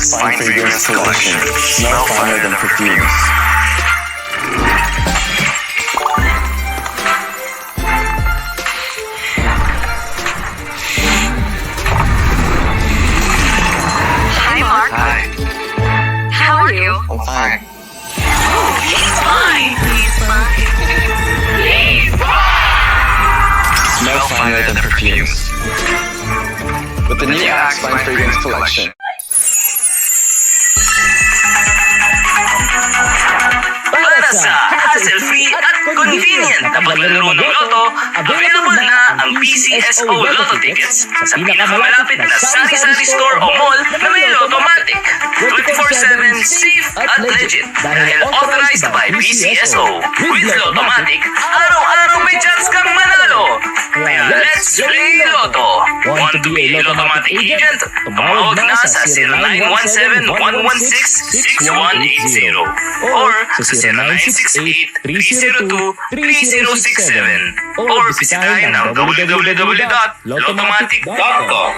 Axe Fine Fragrance Collection. Smell finer than perfumes. Hi, Mark. Hi, How are you? I'm fine. He's fine. He's fine. He's fine. Smell finer than perfumes. With the new Axe Fine Fragrance Collection. Para sa hassle-free at convenient na paglalaro ng Lotto, available na ang PCSO Lotto tickets sa pinakamalapit na sari-sari store o mall na may Lottomatic. 24/7 safe at legit dahil authorized by PCSO. With Lottomatic, araw-araw may chance kang manalo. Kaya let's play Lotto! Want to be a Lottomatic agent? Tumawag na sa 0917-116-6180 or sa 0968-302-3067 or bisitahin ang www.lottomatic.com.